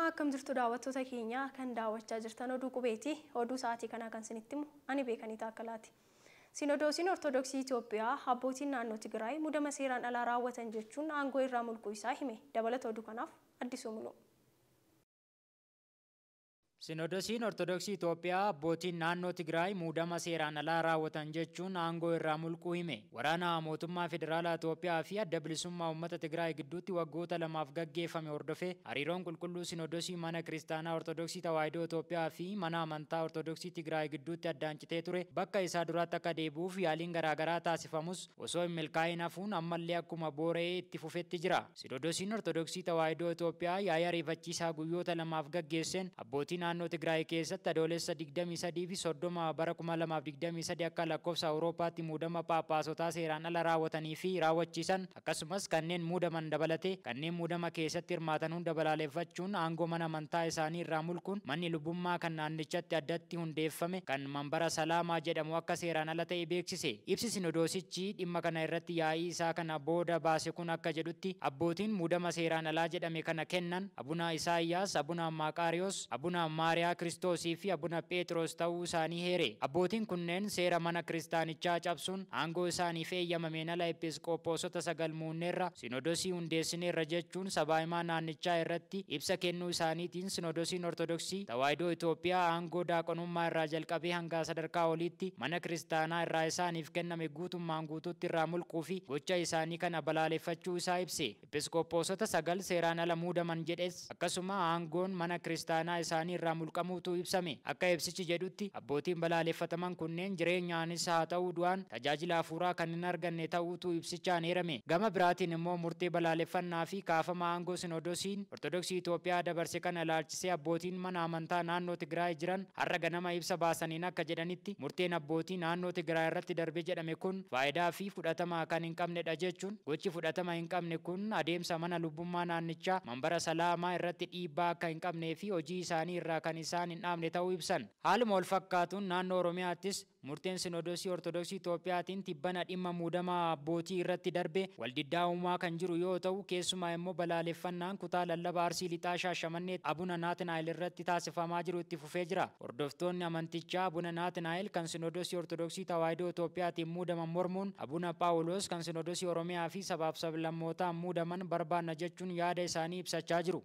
Ashama akkam jirtu daawwattoota keenya kan daawwachaa jirtan oduu qubeeti oduu sa'aatii kana kan isinitti himu ani beekanii taakkalaati. Sinodoosiin Ortodoksii Itoophiyaa abbootiin naannoo Tigraay muudama seeraan alaa raawwatan jechuun aangoo irraa mulquu isaa hime. Dabalata oduu kanaaf Addisuu Muluu. Sinodoosiin Ortodoksii Itoophiyaa abbootiin naannoo Tigraay muudama seeraan alaa raawwatan jechuun aangoo irraa mulquu hime. Waraana mootummaa federaalaa Itoophiyaa fi adda bilisummaa uummata Tigraay gidduutti waggoota lamaaf gaggeeffame hordofee hariiroon qulqulluu Sinodoosii mana kiristaanaa Ortodoksii Tawaahidoo Itoophiyaa fi mana amantaa Ortodoksii Tigraay gidduutti addaan citee ture bakka isaa duraatti akka deebi'uuf yaaliin garaagaraa taasifamus osoo hin milkaa'in hafuun ammallee akkuma boora'ee itti fufetti jira. Sinodoosiin Ortodoksii Tawaahidoo Itoophiyaa yaa'ii ariifachiisaa guyyoota lamaaf gaggeesseen abbootiin naannoo Tigraay keessatti adoolessa 23 fi 30 bara 2023 akka lakkoofsa Awurooppaatti muudama phaaphaasota seeraan ala raawwatanii fi raawwachiisan akkasumas kanneen muudaman dabalate kanneen muudama keessatti hirmaatan hunda balaaleffachuun aangoo mana amantaa isaanii irraa mulquun manni lubummaa kan naannichatti addatti hundeeffame kan manbara salaamaa jedhamu akka seeraan ala ta'e beeksise. Ibsi sinodoosichi dhimma kana irratti yaa'ii isaa kana booda baase kun akka jedhutti abbootiin muudama seeraan alaa jedhame kana kennan Abuna Isaayyaas, Abuna Maaqaariyoos, Abuna Maariyaa Kiristoosii fi Abuna Phexros ta'uu isaanii heere. Abbootiin kunneen seera mana kiristaanichaa cabsuun aangoo isaaniif eeyyamameen ala episkooposota 9 muunneerra sinodoosii hundeessineerra jechuun sabaa himaa naannichaa irratti ibsa kennuu isaaniitiin sinodoosiin Ortodoksii Tawaahidoo Itoophiyaa aangoo daaqonummaa irraa jalqabee hanga sadarkaa oliitti mana kiristaanaa irraa isaaniif kenname guutummaan guutuutti irraa mulquu fi gocha isaanii kana balaaleffachuu isaa ibse. Episkooposota 9 seeraan ala muudaman jedhes akkasuma aangoon mana kiristaanaa isaanii irraa mulqamuutu ibsame. Akka ibsichi jedhutti abbootiin balaaleffataman kunneen jireenyaanis haa ta'uu du'aan tajaajila hafuuraa kan hin arganne ta'uutu ibsichaan eerame. Gama biraatiin immoo murtee balaaleffannaa fi kaafama aangoo sinodoosiin Ortodoksii Itoophiyaa dabarse kana ilaalchisee abbootiin mana amantaa naannoo Tigraay jiran har'a ganama ibsa baasaniin akka jedhanitti murteen abbootii naannoo Tigraay irratti darbe jedhame kun faayidaa fi fudhatama kan hin qabnedha jechuun gochi fudhatama hin qabne kun adeemsa mana lubummaa naannichaa manbara salaamaa irratti dhiibbaa akka hin qabnee fi hojii isaanii irraa kan isaan hin dhaabne ta'uu ibsan. Haaluma wal fakkaatuun naannoo Oromiyaattis murteen sinodoosii Ortodoksii Itoophiyaatiin tibbana dhimma muudama abbootii irratti darbe waldiddaa uumaa kan jiru yoo ta'u keessumaa immoo balaaleffannaan kutaa lallabaa Arsii Lixaa Shaashamannee Abuna Naatnaayil irratti taasifamaa jiru itti fufee jira. Hordoftoonni amantichaa Abuna Naatnaayil kan sinodoosii Ortodoksii Tawaahidoo Itoophiyaatiin muudaman mormuun Abuna Phaawulos kan sinodoosii Oromiyaa fi sabaaf sablammootaan muudaman barbaanna jechuun yaada isaanii ibsachaa jiru.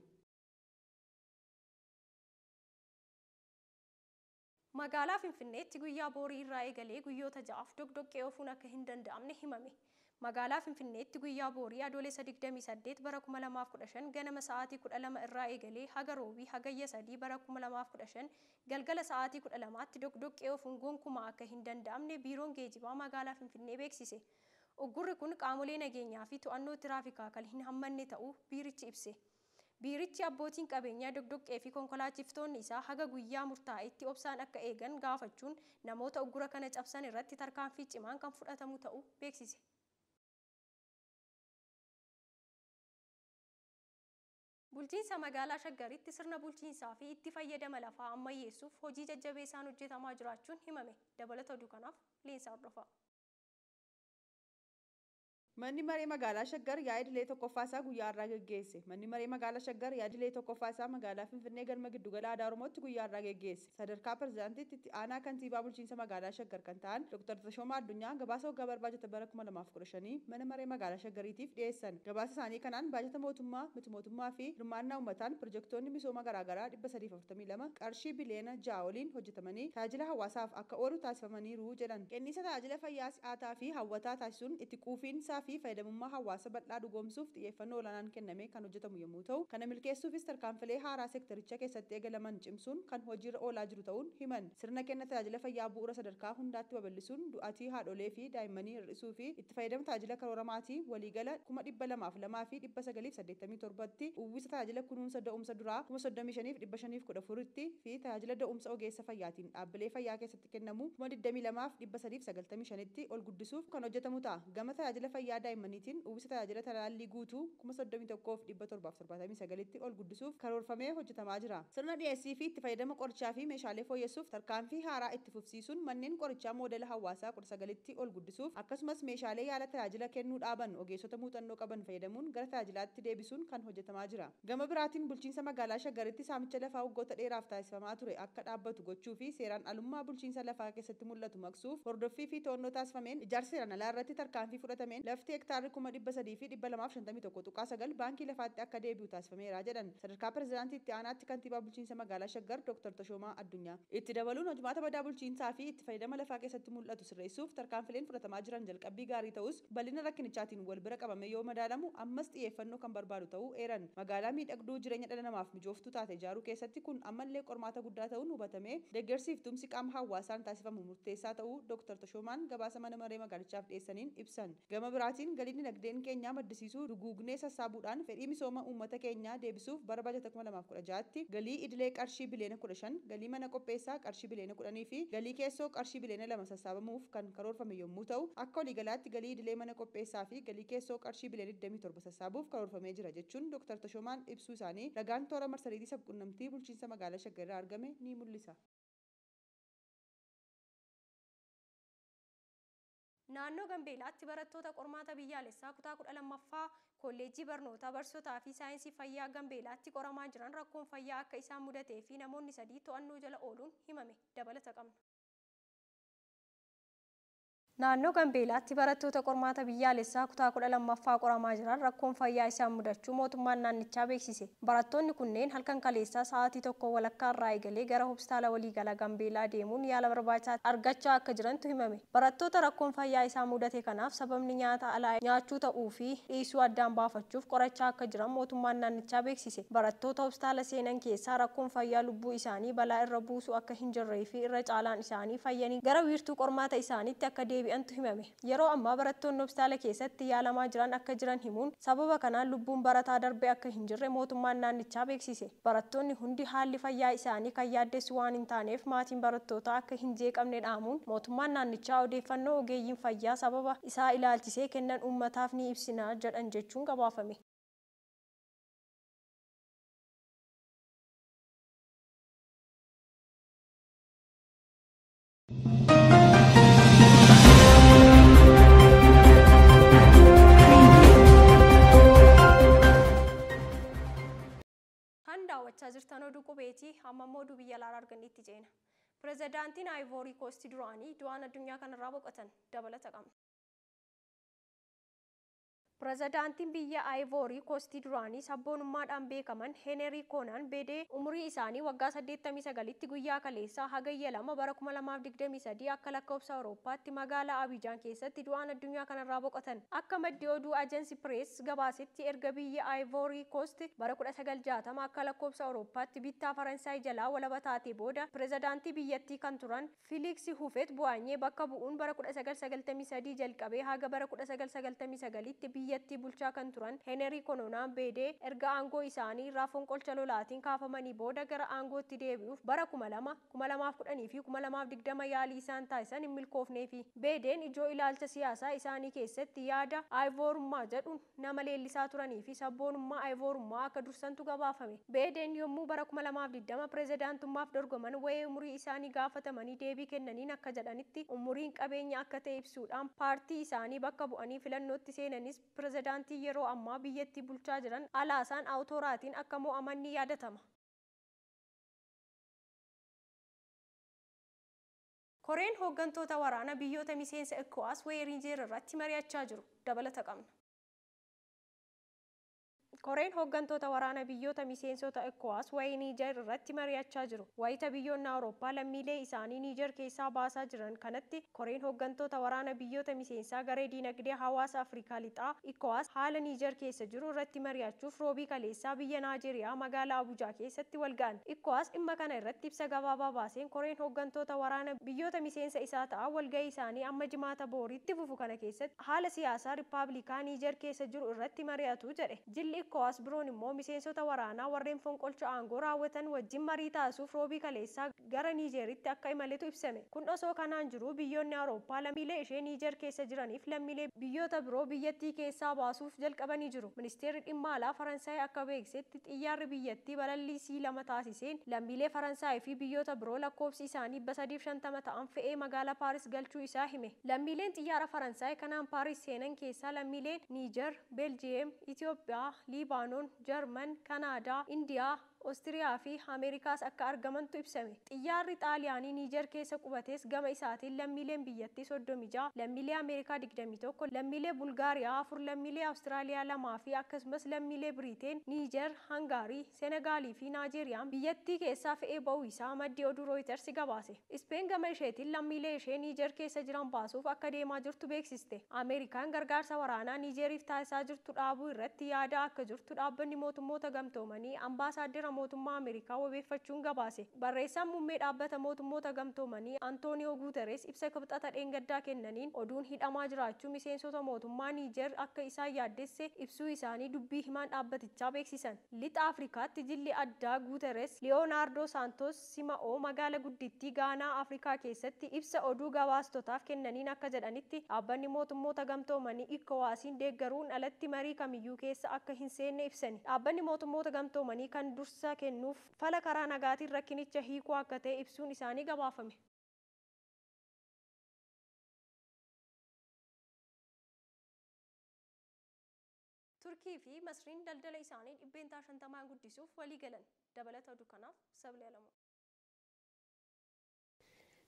Magaalaa Finfinneetti guyyaa boorii irraa eegalee guyyoota 6 dogdoqqee ofuun akka hin danda'amne himame. Magaalaa Finfinneetti guyyaa boorii adoolessa 28 bara 2015 ganama sa'aatii 12 irraa eegalee haga roobii hagayya 3 bara 2015 galgala sa'aatii 12tti dogdoqqee ofuun gonkumaa akka hin danda'amne biiroon geejibaa magaalaa Finfinnee beeksise. Uggurri kun qaamolee nageenyaa fi to'annoo tiraafikaa kan hin hammanne ta'uu biirichi ibse. Biirichi abbootiin qabeenyaa dogdoqqee fi konkolaachiftoonni isaa haga guyyaa murtaa'etti obsaan akka eegan gaafachuun namoota uggura kana cabsan irratti tarkaanfii cimaan kan fudhatamu ta'uu beeksise. Bulchiinsa magaalaa Shaggaritti sirna bulchiinsaa fi itti fayyadama lafaa ammayyeessuuf hojii jajjabeessaan hojjetamaa jiraachuun himame. Dabalata oduu kanaaf Leensaa hordofaa. Manni maree magaalaa Shaggar yaadilee tokkoffaasaa guyyaa irraa geggeesse. Manni maree magaalaa Shaggar yaadilee tokkoffaasaa magaalaa Finfinnee galma giddugala aadaa Oromootti guyyaa irraa geggeesse. Sadarkaa pirezidaantiitti itti aanaa kantiibaa bulchiinsa magaalaa Shaggar kan ta'an Dr. Tashoomaa Addunyaa gabaasa waggaa barbaajata bara 2015 mana maree magaalaa Shaggariitiif dhiyeessan. Gabaasa isaanii kanaan baajata mootummaa, miti mootummaa fi hirmaannaa uummataan pirojektoonni misooma garaagaraa 342 qarshii biliyoona 6 waliin hojjetamanii tajaajila hawaasaaf akka oolu taasifamaniiru jedhan. Kenniisa tajaajila fayyaa si'aataa fi hawwataa taasisuun itti quufiinsaa fi fayyadamummaa hawaasa bal'aa dhugoomsuuf xiyyeeffannoo olaanaan kenname kan hojjetamu yommuu ta'u kana milkeessuufis tarkaanfilee haaraa sektaricha keessatti eegalaman cimsuun kan hojiirra oolaa jiru ta'uun himan. Sirna kenna tajaajila fayyaa bu'uura sadarkaa hundaatti babal'isuun du'aatii haadholee fi daa'immanii hir'isuu fi itti fayyadama tajaajila karoora maatii waliigala 202 fi 987tti uwwisa tajaajila kunuunsa da'umsa duraa 35,514tti fi tajaajila da'umsa ogeessa fayyaatiin dhaabbilee fayyaa keessatti kennamu 22,395tti ol guddisuuf kan hojjetamu ta'a. Gama tajaajila fayyaa fayyaa daa'immaniitiin uwwisa tajaajila talaallii guutuu 31,779tti ol guddisuuf karoorfamee hojjetamaa jira. Sirna dhiyeessii fi itti fayyadama qorichaa fi meeshaalee fooyyessuuf tarkaanfii haaraa itti fufsiisuun manneen qorichaa moodela hawaasaa 19tti ol guddisuuf akkasumas meeshaalee yaala tajaajila kennuu dhaaban ogeessota muuxannoo qaban fayyadamuun gara tajaajilaatti deebisuun kan hojjetamaa jira. Gama biraatiin bulchiinsa magaalaa Shaggaritti saamicha lafaa waggoota dheeraaf taasifamaa ture akka dhaabbatu gochuu fi seeraan alummaa bulchiinsa lafaa keessatti mul'atu maqsuuf hordoffii fi to'annoo taasifameen ijaarsa seeraan alaa irratti tarkaanfii fudhatameen lafti hektaarri 300,251 baankii lafaatti akka deebi'u taasifameera jedhan sadarkaa pirezidaantii itti aanaatti kantiibaa bulchiinsa magaalaa Shaggar Dr. Tashoomaa Addunyaa. Itti dabaluun hojimaata badaa bulchiinsaa fi itti fayyadama lafaa keessatti mul'atu sirreessuuf tarkaanfileen fudhatamaa jiran jalqabbii gaarii ta'us bal'ina rakkinichaatiin wal bira qabame yoo madaalamu ammas xiyyeeffannoo kan barbaadu ta'uu eeran. Magaalaa miidhagduu jireenya dhala namaaf mijooftuu taate ijaaruu keessatti kun ammallee qormaata guddaa ta'uun hubatamee deeggarsiif tumsi qaama hawaasaan taasifamu murteessaa ta'uu Dr. Tashoomaan gabaasa mana maree magaalichaaf dhiyeessaniin ibsan. Gama biraatiin galii dinagdeen keenyaa maddisiisuu duguugnee sassaabuudhaan fedhii misooma uummata keenyaa deebisuuf bara bajata 2016tti galii idilee qarshii biliyoona 15, galii mana qopheessaa qarshii biliyoona 10 fi galii keessoo qarshii biliyoona 2 sassaabamuuf kan karoorfame yommuu ta'u akka waliigalaatti galii idilee mana qopheessaa fi galii keessoo qarshii biliyoona 27 sassaabuuf karoorfamee jira jechuun Dr. Tashoomaan ibsuu isaanii ragaan toora marsariitii sabquunnamtii bulchiinsa magaalaa Shaggar irraa argame ni mul'isa. Naannoo Gambeelaatti barattoota qormaata biyyaalessaa kutaa 12ffaa kolleejjii barnootaa barsiisotaa fi saayinsii fayyaa Gambeelaatti qoramaa jiran rakkoon fayyaa akka isaan mudatee fi namoonni 3 to'annoo jala ooluun himame. Dabalata qabna. Naannoo Gambeelaatti barattoota qormaata biyyaalessaa kutaa 12ffaa qoramaa jiran rakkoon fayyaa isaan mudachuu mootummaan naannichaa beeksise. Barattoonni kunneen halkan kaleessaa sa'aatii 1 walakkaa irraa eegalee gara hospitaala waliigalaa Gambeelaa deemuun yaala barbaachisaa argachaa akka jirantu himame. Barattoota rakkoon fayyaa isaan mudate kanaaf sababni nyaata alaa nyaachuu ta'uu fi dhiisuu addaan baafachuuf qorachaa akka jiran mootummaan naannichaa beeksise. Barattoota hospitaala seenan keessaa rakkoon fayyaa lubbuu isaanii balaa irra buusuu akka hin jirree fi irra caalaan isaanii fayyanii gara wiirtuu qormaata isaaniitti akka deebi'antu himame. Yeroo ammaa barattoonni hospitaala keessatti yaalamaa jiran akka jiran himuun sababa kanaan lubbuun barataa darbee akka hin jirre mootummaan naannichaa beeksise. Barattoonni hundi haalli fayyaa isaanii kan yaaddessu waan hin taaneef maatiin barattootaa akka hin jeeqamne dhaamuun mootummaan naannichaa odeeffannoo ogeeyyiin fayyaa sababa isaa ilaalchisee kennan uummataaf ni ibsina jedhan jechuun gabaafame. daawwachaa jirtan oduu qubeetii hammammoo oduu biyya alaa arganneetti ceena. Pirezidaantiin Ivory Coast duraanii du'aan addunyaa kanarraa boqotan dabalata qabna. Pirezidaantiin biyya Ivory Coast duraanii sabboonummaadhaan beekaman Henry Konan Bedee umurii isaanii waggaa 89tti guyyaa kaleessaa hagayya 2 bara 2023 akka lakkoofsa Awurooppaatti magaalaa Abidjan keessatti du'aan addunyaa kanarraa boqotan. Akka maddi oduu Agency Press gabaasetti erga biyya Ivory Coast bara 1960 akka lakkoofsa Awurooppaatti bittaa Faransaay jalaa walaba taatee booda pirezidaantii biyyattii kan turan Félix Houphouët-Boigny bakka bu'uun bara 1993 jalqabee haga bara 1999tti biyyattii bulchaa kan turan Henry Konan Bedee erga aangoo isaanii irraa fonqolcha lolaatiin kaafamanii booda gara aangootti deebi'uuf bara 2000, 2010 fi 2020 yaalii isaan taasisan hin milkoofneefi. Bedeen ijoo ilaalcha siyaasaa isaanii keessatti yaada Ivoorummaa jedhuun nama leellisaa turanii fi sabboonummaa Ivoorummaa akka dursantu gabaafame. Bedeen yommuu bara 2020 pirezidaantummaaf dorgoman waa'ee umurii isaanii gaafatamanii deebii kennaniin akka jedhanitti umuriin qabeenya akka ta'e ibsuudhaan paartii isaanii bakka bu'anii filannootti seenanis pirezidaantii yeroo ammaa biyyattii bulchaa jiran Alaasaan Awutooraatiin akka mo'aman ni yaadatama. Koreen hooggantoota waraana biyyoota miseensa ECOWAS waa'ee Niijer irratti mari'achaa jiru. Dabalata qabna. Koreen hooggantoota waraana biyyoota miseensota ECOWAS waa'ee Niijer irratti mari'achaa jiru. Wayita biyyoonni Awurooppaa lammiilee isaanii Niijer keessaa baasaa jiran kanatti koreen hooggantoota waraana biyyoota miseensaa garee diinagdee hawaasa Afrikaa lixaa ECOWAS haala Niijer keessa jiru irratti mari'achuuf roobii kaleessaa biyya Naajeeriyaa magaalaa Abuujaa keessatti wal ga'an. ECOWAS dhimma kana irratti ibsa gabaabaa baaseen koreen hooggantoota waraana biyyoota miseensa isaa ta'a walga'ii isaanii amma jimaata booriitti fufu kana keessatti haala siyaasaa Rippaabilikaa Niijer keessa jiru irratti mari'atu jedhe. Jilli ECOWAS biroon immoo miseensota waraanaa warreen fonqolcha aangoo raawwatan wajjin marii taasisuuf roobii kaleessaa gara Niijeritti akka imaletu ibsame. Kun osoo kanaan jiru biyyoonni Awurooppaa lammiilee ishee Niijer keessa jiraniif lammiilee biyyoota biroo biyyattii keessaa baasuuf jalqabanii jiru. Ministeerri dhimma alaa Faransaay akka beeksisetti xiyyaarri biyyattii balalliisii lama taasiseen lammiilee Faransaay fi biyyoota biroo lakkoofsi isaanii 350 ta'an fe'ee magaalaa Paaris galchuu isaa hime. Lammiileen xiyyaara Faransaay kanaan Paaris seenan keessaa lammiileen Niijer, Beeljiyeem, Itoophiyaa, Libaanoon, Jarman, Kanaadaa, Indiyaa, Oostiriyaa fi Ameerikaas akka argamantu ibsame. Xiyyaarri Xaaliyaanii Niijer keessa qubates gama isaatiin lammiileen biyyattii 36, lammiilee Ameerikaa 21, lammiilee Bulgaariyaa 4, lammiilee Awustiraaliyaa 2 fi akkasumas lammiilee Biriteen, Niijer, Hangaarii, Senegaalii fi Naajeeriyaan biyyattii keessaa fe'ee ba'uu isaa maddi oduu Reuters gabaase. Ispeen gama isheetiin lammiilee ishee Niijer keessa jiran baasuuf akka deemaa jirtu beeksiste. Ameerikaan gargaarsa waraanaa Niijeriif taasisaa jirtu dhaabuu irratti yaada akka jirtu dhaabbanni mootummoota gamtoomanii ambaasaaddara mootummaa Ameerikaa wabeeffachuun gabaase. Barreessaan muummee dhaabbata mootummoota gamtoomanii Antooniyoo Guuteres ibsa kibxata dheengaddaa kennaniin oduun hidhamaa jiraachuu miseensota mootummaa Niijer akka isaan yaaddesse ibsuu isaanii dubbii himaan dhaabbatichaa beeksisan. Lixa Afrikaatti jilli addaa Guuteres Leeyonaardoo Saantos Sima'oo magaala guddittii Gaanaa Afrikaa keessatti ibsa oduu gabaastotaaf kennaniin akka jedhanitti dhaabbanni mootummoota gamtoomanii ECOWASiin deeggaruun alatti marii kamiyyuu keessa akka hin seenne ibsani. Dhaabbanni mootummoota gamtoomanii kan dursa kennuuf fala karaa nagaatiin rakkinicha hiikuu akka ta'e ibsuun isaanii gabaafame. Turkii fi Masriin daldala isaanii 150 guddisuuf walii galan. Dabalata oduu kanaaf Sablee Alamuu.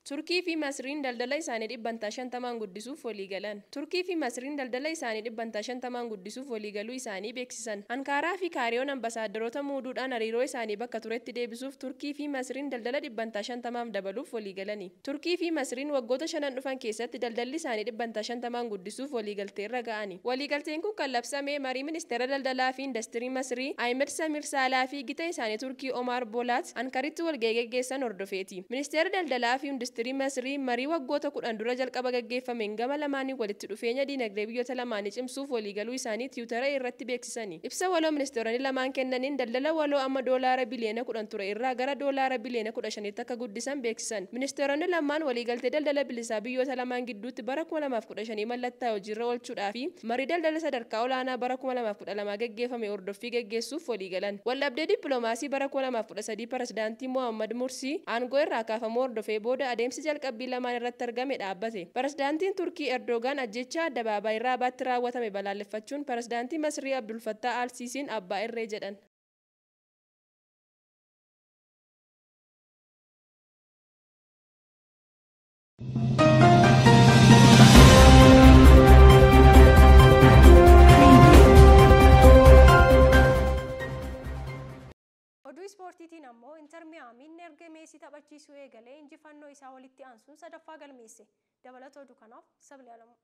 Turkii fi Masriin daldala isaanii 150 guddisuuf walii galan. Turkii fi Masriin daldala isaanii 150 guddisuuf walii galuu isaanii beeksisan. Ankaaraa fi Kaariyoon ambasaadarota muuduudhaan hariiroo isaanii bakka turetti deebisuuf Turkii fi Masriin daldala 150 dabaluuf walii galani. Turkii fi Masriin waggoota 5 dhufan keessatti daldalli isaanii 150 guddisuuf walii galteerra ga'ani. Waliigalteen kun kan labsame marii ministeera daldalaa fi industirii Masrii Ahmed Samir Saalaa fi gita isaanii Turkii Omar Bolat Ankaritti walgahii geggeessan hordofeeti. Ministeera daldalaa fi industirii Masrii marii waggoota 10 dura jalqaba gaggeeffameen gama lamaanii walitti dhufeenya diinagdee biyyoota lamaanii cimsuuf waliigaluu isaanii Tiwutara irratti beeksisani. Ibsa waloo ministeeronni lamaan kennaniin daldala waloo amma doolaara biliyoona 10 ture irraa gara doolaara biliyoona 15 akka guddisan beeksisan. Ministeeronni lamaan waliigaltee daldala bilisaa biyyoota lamaan gidduutti bara 2015 mallattaa'e hojiirra oolchuudhaa fi marii daldala sadarkaa olaanaa bara 2012 gaggeeffame hordoffii gaggeessuuf waliigalan. Waldhabdee dippiloomaasii bara 2013 pirezidaantii Mohammad Mursii aangoo irraa kaafamuu hordofee booda adeemsi jalqabbii lamaan irratti argame dhaabbate. Pirezidaantiin Turkii Erdogan ajjecha addabaabaayii Raabaatti raawwatame balaaleffachuun pirezidaantii Masrii Abdul Fattah al-Siisiin abbaa irree jedhan. Oduu ispoortiitiin ammoo Inter Miyaamiin erga Meesii taphachiisuu eegalee injifannoo isaa walitti aansuun sadaffaa galmeesse. Dabalata oduu kanaaf Sablee Alamuu.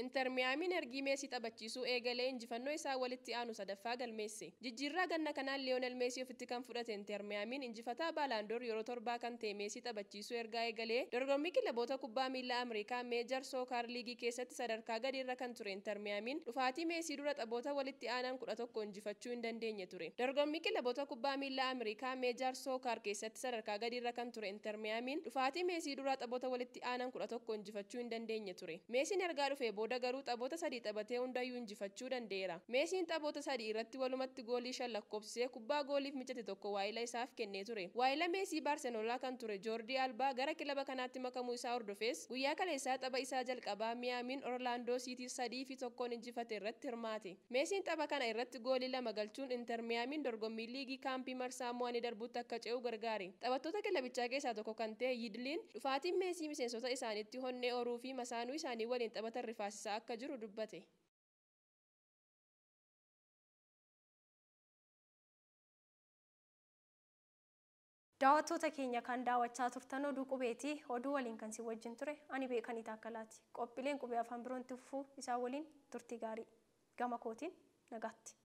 Inter Miyaamiin erga Meesii taphachiisuu eegalee injifannoo isaa walitti aanu sadaffaa galmeesse. Jijjiirraa ganna kanaan Liyoonel Meesii ofitti kan fudhate Inter Miyaamiin injifataa Baalaandoor yeroo torbaa kan ta'e Meesii taphachiisuu erga eegalee dorgommii kilaboota kubbaa miilaa Ameerikaa Meejar Sookaar Liigii keessatti sadarkaa gadiirra kan ture Inter Miyaamiin dhufaatii Meesii dura taphoota walitti aanan 11 injifachuu hin dandeenye ture. Dorgommii kilaboota kubbaa miilaa Ameerikaa Meejar Sookaar keessatti sadarkaa gadiirra kan ture Inter Miyaamiin dhufaatii Meesii dura taphoota walitti aanan 11 injifachuu hin dandeenye ture. Meesiin ergaa dhufee booda garuu taphoota 3 taphatee hundayyuu injifachuu danda'eera. Meesiin taphoota 3 irratti walumatti goolii 5 lakkoofsisee kubbaa gooliif mijate tokko waayila isaaf kennee ture. Waayila Meesii Baarseloonaa kan ture Joordi Albaa gara kilaba kanaatti makamuu isaa hordofees guyyaa kaleessaa tapha isaa jalqabaa Miyaamiin Orlaandoo Siitii 3-1 injifate irratti hirmaate. Meesiin tapha kana irratti goolii 2 galchuun Inter Miyaamiin dorgommii liigii kaampii marsaa mo'anii darbuutti akka ce'u gargaare. Taphattoota kilabichaa keessaa tokko kan ta'e Yidliin dhufaatiin Meesii miseensota isaaniitti honnee horuu fi masaanuu isaanii waliin taphatan rifaasisaa akka jiru dubbate. Daawwattoota keenya kan daawwachaa turtan oduu qubeetii oduu waliin kan si wajjin ture ani Beekanii Taakkalaati. Qophiileen qubee afaan biroon tuffuu isaa waliin turtii gaarii gama kootiin nagaatti.